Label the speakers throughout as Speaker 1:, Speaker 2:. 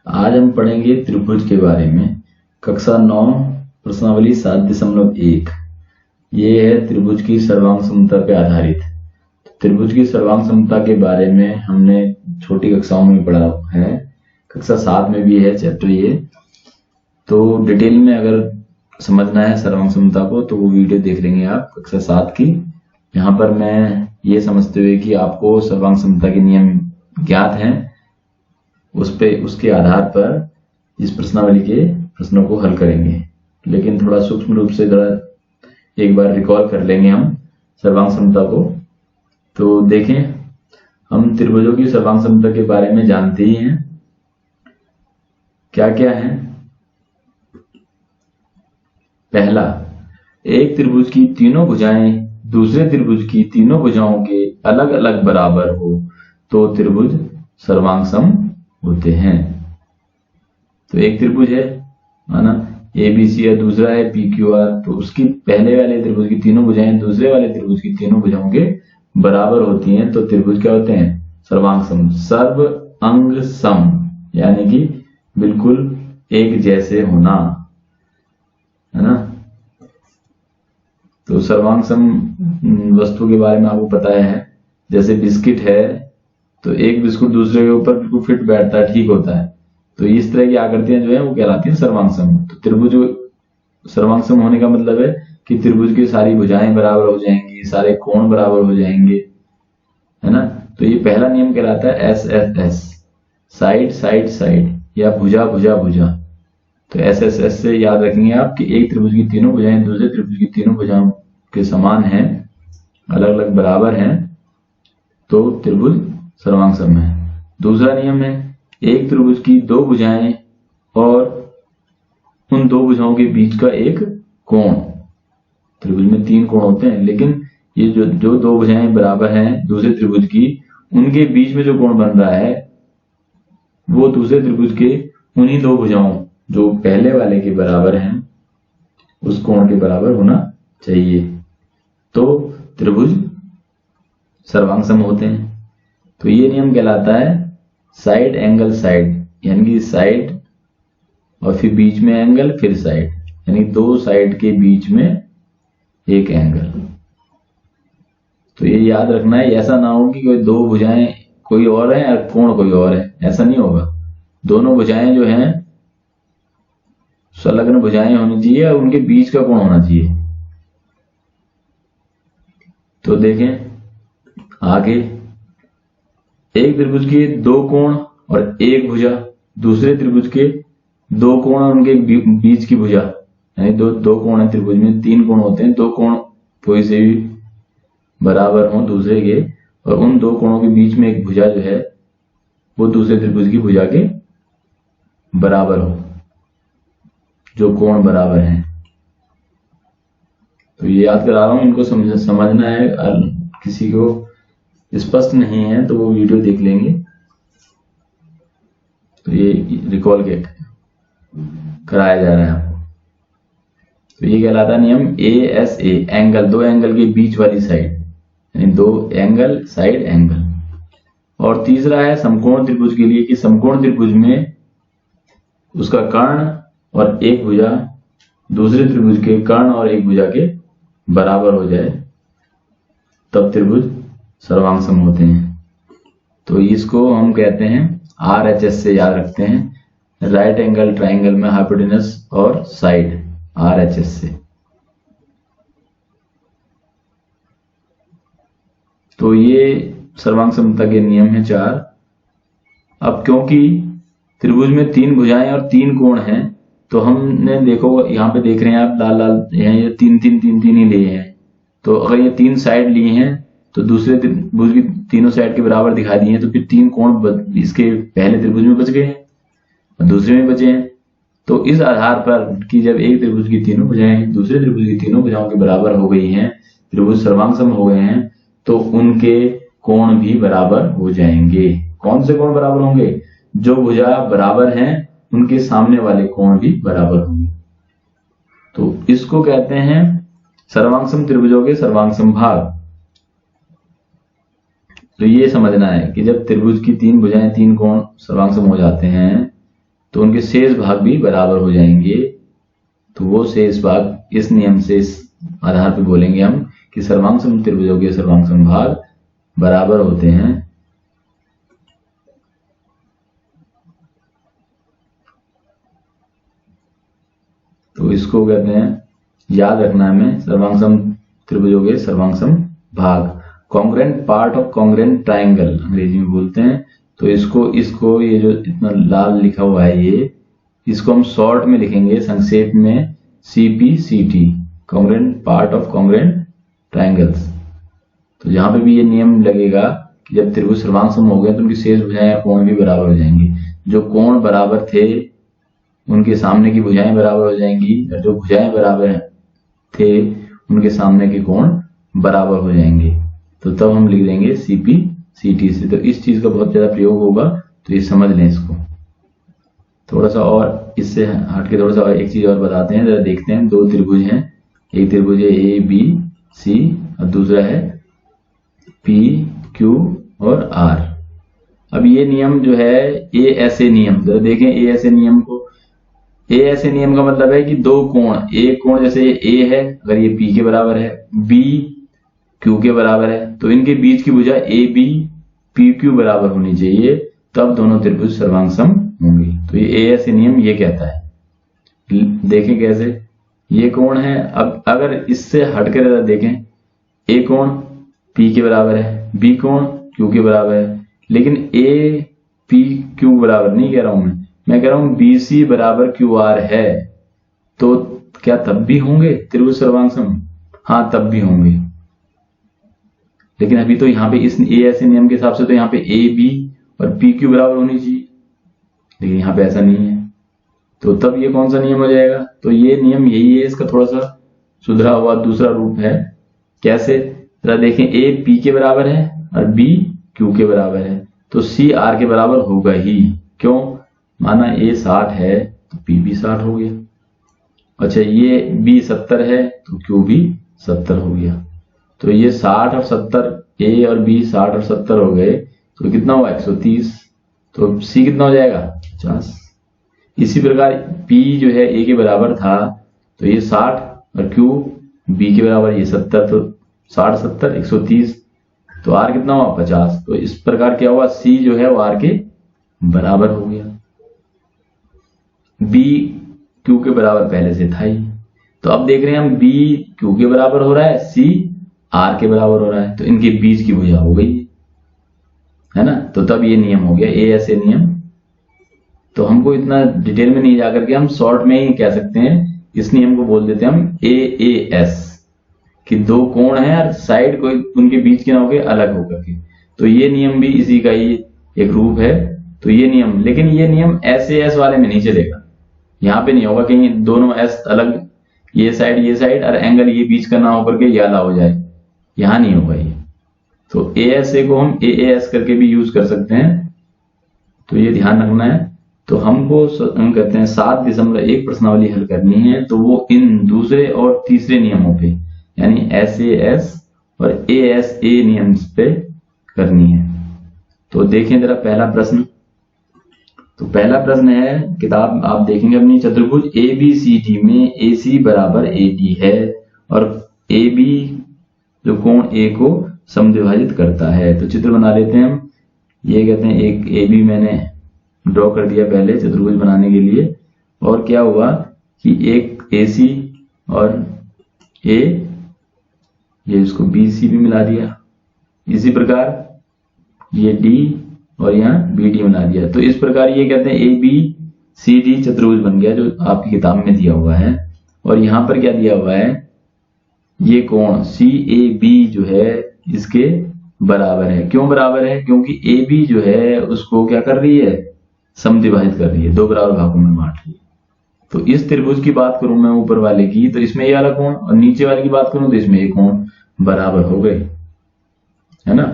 Speaker 1: आज हम पढ़ेंगे त्रिभुज के बारे में। कक्षा 9 प्रश्नावली 7.1। ये है त्रिभुज की सर्वांग समता पे आधारित। त्रिभुज की सर्वांग समता के बारे में हमने छोटी कक्षाओं में पढ़ा है, कक्षा 7 में भी है चैप्टर ये। तो डिटेल में अगर समझना है सर्वांग समता को तो वो वीडियो देख लेंगे आप कक्षा 7 की। यहाँ पर मैं ये समझते हुए कि आपको सर्वांग समता के नियम ज्ञात हैं, उसके आधार पर इस प्रश्नावली के प्रश्नों को हल करेंगे। लेकिन थोड़ा सूक्ष्म रूप से जरा एक बार रिकॉल कर लेंगे हम सर्वांग समता को। तो देखें, हम त्रिभुजों की सर्वांग समता के बारे में जानते ही हैं। क्या क्या है? पहला, एक त्रिभुज की तीनों भुजाएं दूसरे त्रिभुज की तीनों भुजाओं के अलग अलग बराबर हो तो त्रिभुज सर्वांग सम होते हैं। तो एक त्रिभुज है माना ABC है, दूसरा है PQR, तो उसकी पहले वाले त्रिभुज की तीनों भुजाएं दूसरे वाले त्रिभुज की तीनों भुजाओं के बराबर होती हैं तो त्रिभुज क्या होते हैं? सर्वांग सम। सर्व अंग सम यानी कि बिल्कुल एक जैसे होना, है ना। तो सर्वांग सम वस्तु के बारे में आपको पता है, जैसे बिस्किट है तो एक बिस्कुट दूसरे के ऊपर बिल्कुल फिट बैठता है, ठीक होता है। तो इस तरह की आकृतियां जो है वो कहलाती हैं सर्वांग सम। तो त्रिभुज सर्वांग सम होने का मतलब है कि त्रिभुज की सारी भुजाएं बराबर हो जाएंगी, सारे कोण बराबर हो जाएंगे, है ना। तो ये पहला नियम कहलाता है SSS, साइड साइड साइड या भुजा भुजा भुजा। तो SSS से याद रखेंगे आप कि एक त्रिभुज की तीनों भुजाएं दूसरे त्रिभुज की तीनों भुजाओं के समान हैं, अलग अलग बराबर हैं, तो त्रिभुज सर्वांग सम है। दूसरा नियम है, एक त्रिभुज की दो भुजाएं और उन दो भुजाओं के बीच का एक कोण। त्रिभुज में 3 कोण होते हैं, लेकिन ये जो दो भुजाएं बराबर हैं दूसरे त्रिभुज की, उनके बीच में जो कोण बन रहा है वो दूसरे त्रिभुज के उन्हीं दो भुजाओं जो पहले वाले के बराबर हैं उस कोण के बराबर होना चाहिए, तो त्रिभुज सर्वांग सम होते हैं। तो ये नियम कहलाता है साइड एंगल साइड, यानी कि साइड और फिर बीच में एंगल, फिर साइड, यानी दो साइड के बीच में एक एंगल। तो ये याद रखना है, ऐसा ना हो कि कोई दो भुजाएं कोई और है और कोण कोई और है, ऐसा नहीं होगा। दोनों भुजाएं जो हैं संलग्न भुजाएं होनी चाहिए और उनके बीच का कोण होना चाहिए। तो देखें आगे, एक त्रिभुज के दो कोण और एक भुजा, दूसरे त्रिभुज के दो कोण और उनके बीच की भुजा, यानी दो कोण है त्रिभुज में, 3 कोण होते हैं, 2 कोण कोई से भी बराबर हो दूसरे के, और उन 2 कोणों के बीच में एक भुजा जो है वो दूसरे त्रिभुज की भुजा के बराबर हो, जो कोण बराबर हैं। तो ये याद करा रहा हूं, इनको समझना है। किसी को स्पष्ट नहीं है तो वो वीडियो देख लेंगे, तो ये रिकॉल कराया जा रहा है आपको। तो ये कहलाता है नियम ASA, एंगल, दो एंगल के बीच वाली साइड, यानी दो एंगल साइड एंगल। और तीसरा है समकोण त्रिभुज के लिए कि समकोण त्रिभुज में उसका कर्ण और एक भुजा दूसरे त्रिभुज के कर्ण और एक भुजा के बराबर हो जाए तब त्रिभुज सर्वांग सम होते हैं। तो इसको हम कहते हैं RHS से याद रखते हैं, राइट एंगल ट्राइंगल में हाइपोटेनस और साइड, RHS से। तो ये सर्वांग समता के नियम है 4। अब क्योंकि त्रिभुज में 3 भुजाएं और 3 कोण हैं, तो हमने देखो यहाँ पे देख रहे हैं आप लाल लाल, ये 3 ही लिए हैं। तो अगर ये 3 साइड लिए हैं तो दूसरे त्रिभुज की तीनों साइड के बराबर दिखा दिए हैं, तो फिर 3 कोण इसके पहले त्रिभुज में बच गए हैं और दूसरे में बचे हैं। तो इस आधार पर कि जब एक त्रिभुज की तीनों भुजाएं दूसरे त्रिभुज की तीनों भुजाओं के बराबर हो गई हैं, त्रिभुज सर्वांग सम हो गए हैं, तो उनके कोण भी बराबर हो जाएंगे। कौन से कोण बराबर होंगे? जो भुजा बराबर हैं उनके सामने वाले कोण भी बराबर होंगे। तो इसको कहते हैं सर्वांग सम त्रिभुजों के सर्वांग सम भाग। तो ये समझना है कि जब त्रिभुज की 3 भुजाएं 3 कोण सर्वांग सम हो जाते हैं तो उनके शेष भाग भी बराबर हो जाएंगे। तो वो शेष भाग इस नियम से इस आधार पे बोलेंगे हम कि सर्वांग त्रिभुजों के सर्वांग भाग बराबर होते हैं। तो इसको कहते हैं, याद रखना है हमें, सर्वांग त्रिभुजों के सर्वांग भाग, congruent part of congruent triangle अंग्रेजी में बोलते हैं। तो इसको ये जो इतना लाल लिखा हुआ है ये, इसको हम शॉर्ट में लिखेंगे संक्षेप में CPCT, congruent part of congruent triangles. तो जहां पे भी ये नियम लगेगा कि जब त्रिभुज सर्वांग हो गए तो उनकी शेष भुजाएं कोण भी बराबर हो जाएंगे। जो कोण बराबर थे उनके सामने की भुजाएं बराबर हो जाएंगी, और जो भुजाएं बराबर थे उनके सामने के कोण बराबर हो जाएंगे। तो तब हम लिख देंगे CPCT से। तो इस चीज का बहुत ज्यादा प्रयोग होगा, तो ये समझ लें इसको। थोड़ा सा और इससे हटके थोड़ा सा एक चीज और बताते हैं, जरा देखते हैं। दो त्रिभुज हैं, एक त्रिभुज है ABC और दूसरा है PQ और R। अब ये नियम जो है ASA नियम, जरा देखें ASA नियम को। ASA नियम का मतलब है कि दो कोण, एक कोण जैसे A है, अगर ये P के बराबर है, B Q के बराबर है, तो इनके बीच की भुजा AB PQ बराबर होनी चाहिए, तब दोनों त्रिभुज सर्वांग होंगे। तो ये ASA नियम ये कहता है। देखें कैसे, ये कोण है। अब अगर इससे हटकर देखें, A कोण P के बराबर है, B कोण Q के बराबर है, लेकिन APQ बराबर नहीं कह रहा हूं मैं कह रहा हूं BC बराबर QR है। तो क्या तब भी होंगे त्रिभुज सर्वांग? हाँ, तब भी होंगे। लेकिन अभी तो यहाँ पे इस ASA नियम के हिसाब से तो यहाँ पे AB और PQ बराबर होनी चाहिए, लेकिन यहाँ पे ऐसा नहीं है। तो तब ये कौन सा नियम हो जाएगा? तो ये नियम यही है, इसका थोड़ा सा सुधरा हुआ दूसरा रूप है। कैसे, जरा देखें। A P के बराबर है और B Q के बराबर है, तो C R के बराबर होगा ही। क्यों? माना A 60 है तो P भी 60 हो गया। अच्छा, ये B 70 है तो Q भी 70 हो गया। तो ये 60 और 70, A और B 60 और 70 हो गए, तो कितना हुआ? 130। तो C कितना हो जाएगा? 50। इसी प्रकार P जो है A के बराबर था, तो ये 60 और Q B के बराबर ये 70, तो 60 70 130, तो R कितना हुआ? 50। तो इस प्रकार क्या हुआ? C जो है वो R के बराबर हो गया। B Q के बराबर पहले से था ही। तो अब देख रहे हैं हम B Q के बराबर हो रहा है, C R के बराबर हो रहा है, तो इनके बीच की भुजा हो गई है ना। तो तब ये नियम हो गया ASA नियम। तो हमको इतना डिटेल में नहीं जाकर के हम शॉर्ट में ही कह सकते हैं, इस नियम को बोल देते हैं हम AAS, कि दो कोण हैं और साइड कोई उनके बीच के ना होके अलग होकर के। तो ये नियम भी इसी का ही एक रूप है। तो ये नियम, लेकिन ये नियम SAS वाले में नहीं चलेगा। यहाँ पे नहीं होगा कहीं दोनों S अलग, ये साइड और एंगल ये बीच का ना होकर के ये अलग हो जाए, यहाँ नहीं होगा ये। तो ASA को हम AAS करके भी यूज कर सकते हैं, तो ये ध्यान रखना है। तो हमको हम कहते हैं 7.1 प्रश्नावली हल करनी है, तो वो इन दूसरे और तीसरे नियमों पे, यानी SAS और ASA नियम पे करनी है। तो देखें जरा पहला प्रश्न। तो पहला प्रश्न है, किताब आप देखेंगे अपनी, चतुर्भुज ABCD में AC बराबर AD है और AB जो कोण A को समद्विभाजित करता है। तो चित्र बना लेते हैं हम। ये कहते हैं एक AB मैंने ड्रॉ कर दिया पहले चतुर्भुज बनाने के लिए, और क्या हुआ कि एक AC और A, ये इसको BC भी मिला दिया। इसी प्रकार ये D और यहाँ BD बना दिया। तो इस प्रकार ये कहते हैं ABCD चतुर्भुज बन गया, जो आपकी किताब में दिया हुआ है। और यहाँ पर क्या दिया हुआ है? ये कोण CAB जो है इसके बराबर है। क्यों बराबर है? क्योंकि AB जो है उसको क्या कर रही है? समद्विभाजित कर रही है, दो बराबर भागों में बांट रही है। तो इस त्रिभुज की बात करूं मैं ऊपर वाले की, तो इसमें ये वाला कोण, और नीचे वाले की बात करूं तो इसमें ये कोण बराबर हो गए, है ना।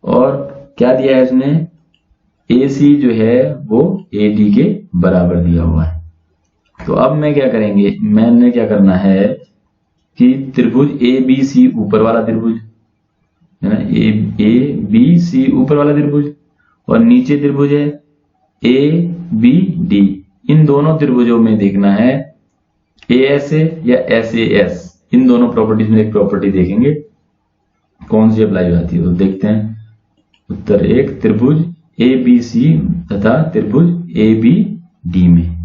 Speaker 1: और क्या दिया है इसने? AC जो है वो AD के बराबर दिया हुआ है। तो अब मैं क्या करेंगे, मैंने क्या करना है कि त्रिभुज ABC ऊपर वाला त्रिभुज है ना, ABC ऊपर वाला त्रिभुज, और नीचे त्रिभुज है ABD, इन दोनों त्रिभुजों में देखना है ASA या SAS, इन दोनों प्रॉपर्टीज में एक प्रॉपर्टी देखेंगे कौन सी अप्लाई हो जाती है। तो देखते हैं उत्तर 1, त्रिभुज ABC तथा त्रिभुज ABD में।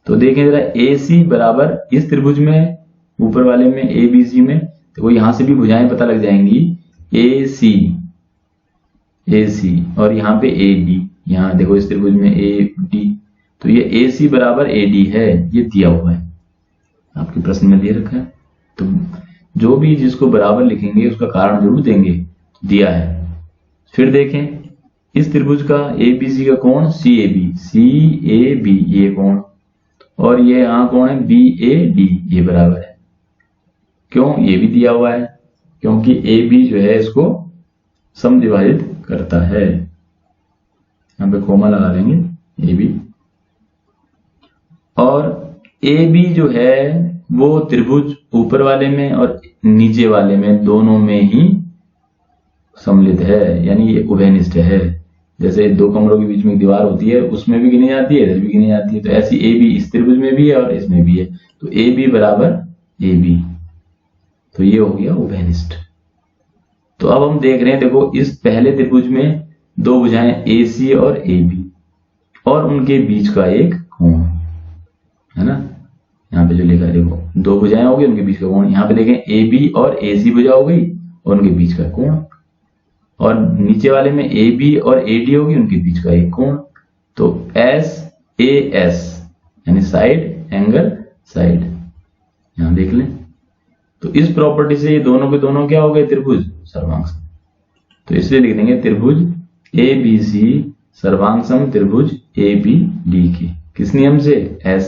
Speaker 1: तो देखें जरा AC बराबर इस त्रिभुज में, ऊपर वाले में ABC में, तो वो यहां से भी भुजाएं पता लग जाएंगी AC और यहाँ पे AD, यहाँ देखो इस त्रिभुज में AD, तो ये AC बराबर AD है, ये दिया हुआ है आपके प्रश्न में दे रखा है। तो जो भी जिसको बराबर लिखेंगे उसका कारण जरूर देंगे, दिया है। फिर देखें इस त्रिभुज का ABC का कोण CAB ये कोण, और ये यहाँ कोण है BAD, ये बराबर है। क्यों? ये भी दिया हुआ है क्योंकि AB जो है इसको समद्विभाजित करता है। यहां पे कोमा लगा लेंगे AB, और AB जो है वो त्रिभुज ऊपर वाले में और नीचे वाले में दोनों में ही सम्मिलित है, यानी ये उभयनिष्ठ है। जैसे दो कमरों के बीच में दीवार होती है उसमें भी गिनी जाती है, इधर भी गिनी जाती है, तो ऐसी AB इस त्रिभुज में भी है और इसमें भी है, तो AB बराबर AB, तो ये हो गया उभयनिष्ठ। तो अब हम देख रहे हैं, देखो इस पहले त्रिभुज में दो भुजाएं AC और AB और उनके बीच का एक कोण है ना, यहाँ पे जो लिखा है देखो दो भुजाएं हो गई उनके बीच का कोण। यहाँ पे देखें AB और AC भुजा हो गई और उनके बीच का कोण, और नीचे वाले में AB और AD होगी उनके बीच का एक कोण। तो SAS यानी साइड एंगल साइड, यहां देख लें। तो इस प्रॉपर्टी से ये दोनों के दोनों क्या हो गए? त्रिभुज सर्वांग सम। तो इसलिए लिख देंगे त्रिभुज ABC सर्वांग सम त्रिभुज ABD के, किस नियम से? SAS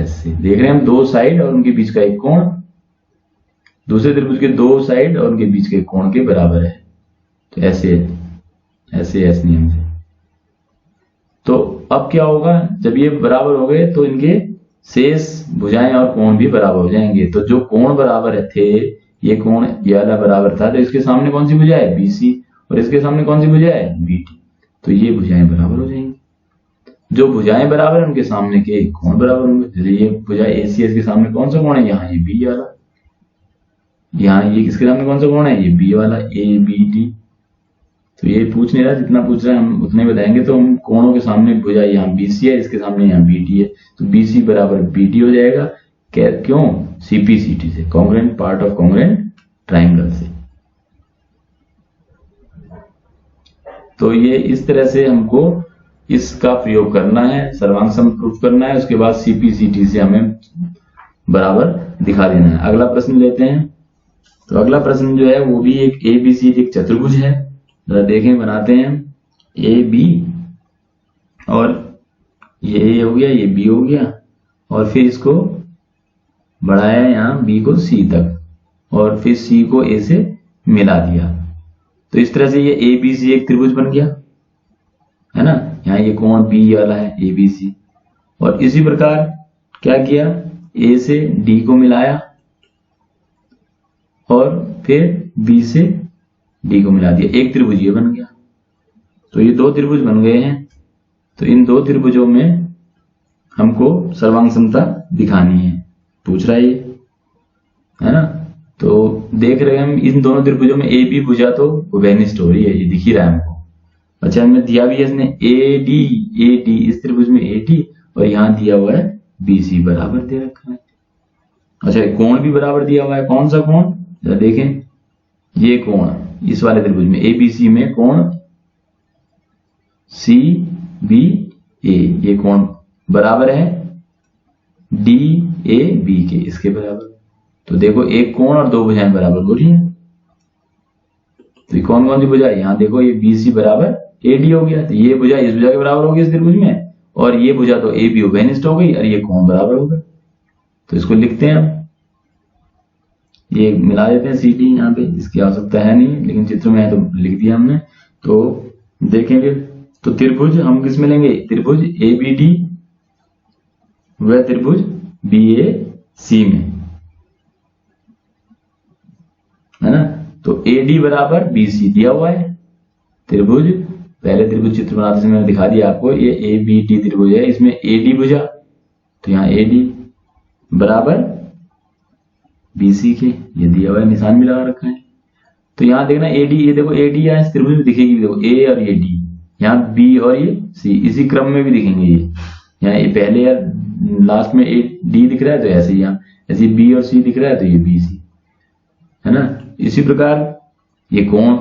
Speaker 1: से। देख रहे हैं हम दो साइड और उनके बीच का एक कोण दूसरे त्रिभुज के दो साइड और उनके बीच के कोण के बराबर है, तो SAS नियम से। तो अब क्या होगा, जब ये बराबर हो गए तो इनके शेष भुजाएं और कोण भी बराबर हो जाएंगे। तो जो कोण बराबर थे, ये कोण ये वाला बराबर था, तो इसके सामने कौन सी भुजा है? BC, और इसके सामने कौन सी भुजा है? BD, तो ये भुजाएं बराबर हो जाएंगी। जो भुजाएं बराबर है उनके सामने के कोण बराबर होंगे। जैसे ये भुजा ACS के सामने कौन सा कोण है? यहाँ ये B वाला, यहाँ ये किसके सामने कौन सा कोण है? ये B वाला ABD। तो ये पूछ नहीं रहा, जितना पूछ रहा है हम उतने बताएंगे। तो हम कोणों के सामने भुजा यहाँ BC है, इसके सामने यहाँ BD है, तो BC बराबर BD हो जाएगा। क्यों? CPCT से, congruent part of congruent triangle से। तो ये इस तरह से हमको इसका प्रयोग करना है, सर्वांग सम प्रूफ करना है, उसके बाद CPCT से हमें बराबर दिखा देना है। अगला प्रश्न लेते हैं। तो अगला प्रश्न जो है वो भी एक ABC एक चतुर्भुज है, जरा देखें, बनाते हैं। AB और ये A हो गया, ये B हो गया, और फिर इसको बढ़ाया यहाँ B को C तक, और फिर C को A से मिला दिया। तो इस तरह से ये ABC एक त्रिभुज बन गया, है ना। यहाँ ये कोण B वाला है ABC, और इसी प्रकार क्या किया, A से D को मिलाया और फिर B से D को मिला दिया, एक त्रिभुज ये बन गया। तो ये दो त्रिभुज बन गए हैं। तो इन दो त्रिभुजों में हमको सर्वांग समता दिखानी है, पूछ रहा है ये, है ना। तो देख रहे हैं हम इन दोनों त्रिभुजों में AB भुजा तो उभयनिष्ठ हो रही है, ये दिख ही रहा है हमको। अच्छा, हमें दिया भी है इसने AD, इस त्रिभुज में AD, और यहाँ दिया हुआ है BC बराबर दे रखा है। अच्छा, कोण भी बराबर दिया हुआ है। कौन सा कोण? जरा देखें, ये कोण इस वाले त्रिभुज में ABC में कोण CBA, ये कोण बराबर है DAB के, इसके बराबर। तो देखो एक कोण और दो भुजाएं बराबर हो रही हैं। तो कौन कौन सी भुजा है? यहाँ देखो ये BC बराबर AD हो गया, तो ये भुजा इस भुजा के बराबर होगी इस त्रिभुज में, और ये भुजा तो AB उभयनिष्ठ हो गई, और ये कोण बराबर हो गए। तो इसको लिखते हैं हम, ये मिला देते हैं CD यहाँ पे, इसकी आवश्यकता है नहीं, लेकिन चित्र में है तो लिख दिया हमने। तो देखेंगे तो त्रिभुज हम किस में लेंगे? त्रिभुज ABD व त्रिभुज BAC में, है ना। तो AD बराबर BC दिया हुआ है, त्रिभुज पहले त्रिभुज चित्र बनाते समय मैंने दिखा दिया आपको, ये ए बी डी त्रिभुज है, इसमें ए डी भुजा, तो यहाँ ए डी बराबर बीसी के, ये दिया हुआ है, निशान भी लगा रखा है। तो यहाँ देखना ए डी, ये देखो ए डी यहाँ इस त्रिभुज में दिखेगी, देखो ए और ये डी, यहाँ बी और ये सी, इसी क्रम में भी दिखेंगे ये, यहाँ ये पहले या लास्ट में ए डी दिख रहा है तो ऐसे ही यहाँ ऐसे बी और सी दिख रहा है तो ये बी सी है ना। इसी प्रकार ये कोण,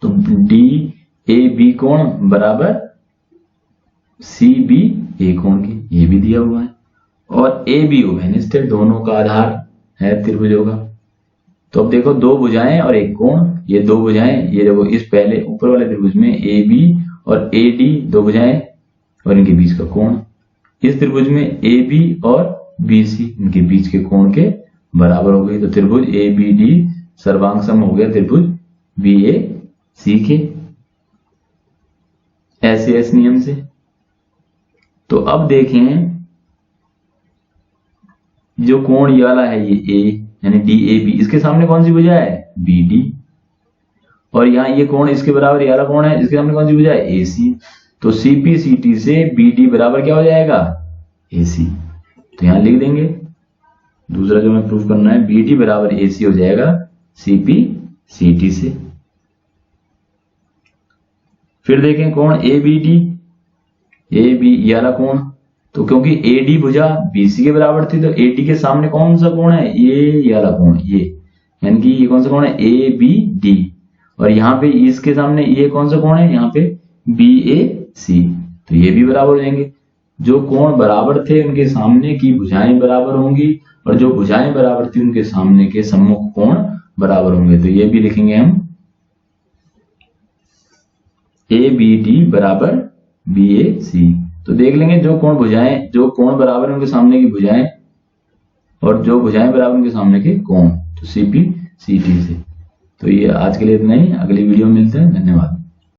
Speaker 1: तो डी ए बी कोण बराबर सी बी ए कोण के, ये भी दिया हुआ है। और ए बी ओ घनिष्ठ है, दोनों का आधार है त्रिभुजों का। तो अब देखो दो भुजाएं और एक कोण, ये दो भुजाएं, ये देखो इस पहले ऊपर वाले त्रिभुज में ए बी और ए डी दो भुजाएं और इनके बीच का कोण, इस त्रिभुज में ए बी और बी सी इनके बीच के कोण के बराबर हो गई। तो त्रिभुज ए बी डी सर्वांग सम हो गया त्रिभुज बी ए सी के, ऐसे इस नियम से। तो अब देखें जो कोण ये वाला है, ये ए यानी डी ए बी, इसके सामने कौन सी भुजा है, बी डी, और यहाँ ये कोण इसके बराबर ये वाला कोण है, इसके सामने कौन सी भुजा है, ए सी। तो सी पी सी टी से बी डी बराबर क्या हो जाएगा, ए सी। तो यहां लिख देंगे दूसरा जो हमें प्रूफ करना है, बी डी बराबर ए सी हो जाएगा सी पी सी टी से। फिर देखें कोण A B D, A B ये वाला कोण, तो क्योंकि ए डी भुजा बी सी के बराबर थी तो ए डी के सामने कौन सा कोण है, ये वाला कोण, ये यानी कि ये कौन सा कोण है, ए बी डी, और यहाँ पे इसके सामने ये कौन सा कोण है, यहाँ पे बी ए सी, तो ये भी बराबर हो जाएंगे। जो कोण बराबर थे उनके सामने की भुजाएं बराबर होंगी, और जो भुजाएं बराबर थी उनके सामने के सम्मुख कोण बराबर होंगे। तो ये भी लिखेंगे हम ए बी डी बराबर बी ए सी। तो देख लेंगे जो कोण बराबर है उनके सामने की भुजाएं, और जो भुजाएं बराबर उनके सामने के कोण, तो सी पी सी टी से। तो ये आज के लिए इतना ही, अगली वीडियो में मिलते हैं, धन्यवाद।